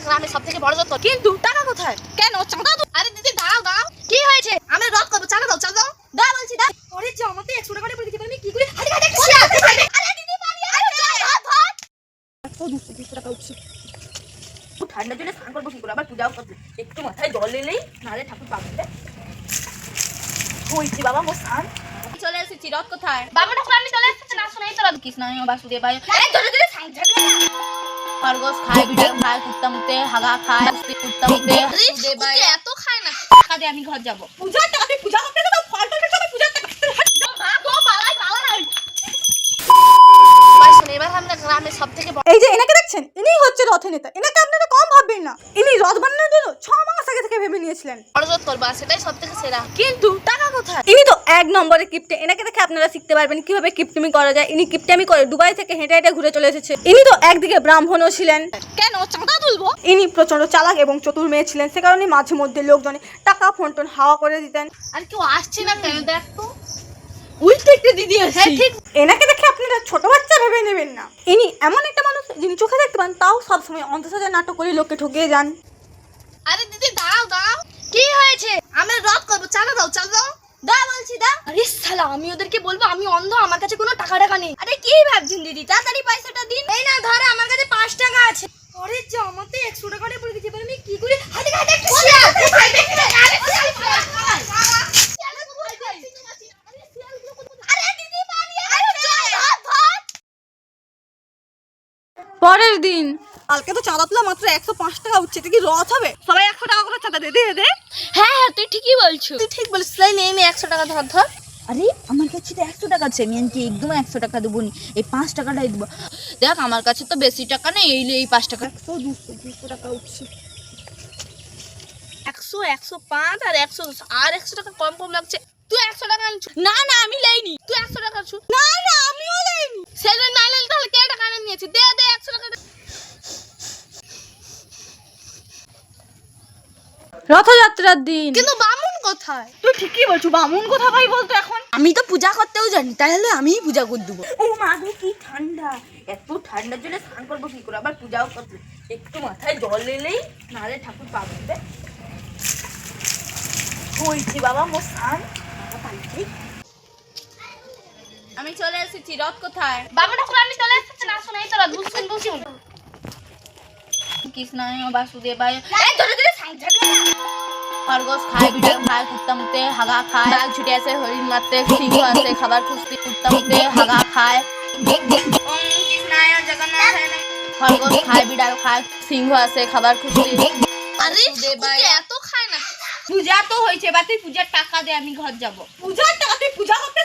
গ্রামের সবথেকে বড় যত। কিন্তু টাকা কোথায়? কেন চাঁদা দাও। আরে দিদি দাও দাও। কি হয়েছে? আমরা রদ করব, চাঁদা দাও চাঁদা দাও। দাও বলছি দাও। আরে যে আমাকে 100 টাকা দিয়ে দিতে পারবি কি করে? আরে আরে আরে দিদি পারি। আরে ধর ধর। 200 টাকা উঠছে। ঠান্ডা জলে স্নান করবো কি করে? আবার পূজাও করতে একটু মাথায় জল এলেই নালে ঠাকুর পাবে। হইছে বাবা মোর স্নান। চলে এসেছি। রথ কোথায়? বাবা ঠাকুর আমি চলে এসেছি। না শোনাই তো রথ কৃষ্ণ বাসুদেব ভাই। আরে ধরে ধরে সাংঝা দে না। খরগোশ খায়, বিড়াল খায়, কুত্তা মুতে, হাগা খায়, কুত্তা মুতে, বাসুদেব ভাই এত খায় না। টাকা দিয়ে আমি ঘর যাব। পূজার টাকা দিয়ে পূজা করতে দাও। ফল টল সব পূজার টাকা। মা গো পালাই পালাই। ভাই শুনে এবার আমরা গ্রামের সবথেকে এই যে এনাকে দেখছেন, ইনি হচ্ছে রথের নেতা। এনাকে আপনারা কম ভাববেন না। ইনি রথ বানানোর জন্য 6 মাস আগে থেকে ভেবে নিয়েছিলেন। বড়জোর করবা, সেটাই সবথেকে সেরা। কিন্তু টাকা কোথায়? ইনি তো 1 নম্বরের কিপ্টে। এনাকে দেখে আপনারা শিখতে পারবেন কিভাবে কিপ্টেমি করা যায়। ইনি কিপ্টেমি করে দুবাই থেকে হেঁটে হেঁটে ঘুরে চলে এসেছে। ইনি তো একদিকে ব্রাহ্মণও ছিলেন। কেন চাঁদা তুলবো? ইনি প্রচন্ড চালাক এবং চতুর মেয়ে ছিলেন। সে কারণে মাঝে মধ্যে লোকজনে টাকা ফোনটোন হাওয়া করে দিতেন। আর কেউ আসছে না কেন দেখ তো। উল্টে একটা দিদি আছে। হ্যাঁ ঠিক। এনাকে দেখে আপনারা ছোট বাচ্চা ভেবে নেবেন না। ইনি এমন একটা মানুষ যিনি চোখে দেখতে পান, তাও সবসময় অন্ধসাজার নাটক করে লোককে ঠকিয়ে যান। আরে দিদি দাও দাও। কি হয়েছে? আমরা রদ করবো, চাঁদা দাও চাঁদা দাও। দাও বলছি দাও। আরে শালা আমি ওদেরকে বলবো আমি অন্ধ, আমার কাছে কোনো টাকা নেই। আরে কি ভাবছেন দিদি? তাড়াতাড়ি পয়সাটা দিন। এই না ধরে আমার কাছে 5 টাকা আছে। আরে যে আমাতে 100 টাকা দিয়ে পড়ে গেছে, আমি কি করে? হাতে হাতে একটু শিয়া। আরে দিদি পালিয়ে ধর। পরের দিন কালকে তো চাঁদা তোলা মাত্র 105 টাকা উঠছে। এটা কি রথ হবে? সবাই 100 টাকা করে চাঁদা দে দে। হ্যাঁ হ্যাঁ তুই ঠিকই বলছো। তুই ঠিক বলছিস। লাই নে 100 টাকা ধর ধর। আরে আমার কাছে তো 100 টাকা আছে, আমি আনছি একদম 100 টাকা দেবো নি, এই 5 টাকাটাই দেবো। দেখ আমার কাছে তো বেশি টাকা নেই, এই 5 টাকা। 100 200 টাকা উঠছে। 100 105 আর 110 আর 100 টাকা কম কম লাগছে। তুই 100 টাকা আনছু? না না আমি লেইনি। তুই 100 টাকা আনছু? না না আমিও দেইনি। সেলে না লেলে তাহলে কে টাকা এনে নিয়েছে? দে দে 100 টাকা দে। রথযাত্রার দিন কিন্তু বামুন কোথায়? তুই ঠিকই বলছো। বামুন কোথা ভাই বলতো এখন? আমি তো পূজা করতেও জানি, তাহলে আমিই পূজা করে দেবো। ও মা গো কি ঠান্ডা। এত ঠান্ডা জলে স্নান করবো কি করে? আবার পূজাও করতে একটু মাথায় জল এলেই নালে ঠাকুর পাবে। হইছে বাবা মোর স্নান। আমি চলে এসেছি। রথ কোথায়? বাবা ঠাকুর আমি চলে এসেছি। না শোনাই তো রথ বুঝছেন বুঝছেন। কৃষ্ণ বাসুদেব ভাই। এই ধরে ধরে সাংঝা দে না। খরগোশ খায়, বিড়াল খায়, কুত্তা মুতে, হাগা খায়, বাঘ ছুটে আসে, হরিণ মারতে, সিংহ আসে, খাবার খুঁজতে, কুত্তা মুতে, হাগা খায়। কৃষ্ণায় জগন্নাথায় নমঃ। খরগোশ খায়, বিড়াল খায়, সিংহ আসে, খাবার খুঁজতে। আরে ওকে এত খায় না। পূজা তো হয়েছে, এবার তুই পূজার টাকা দে, আমি ঘর যাব। পূজার টাকা তুই পূজা করতে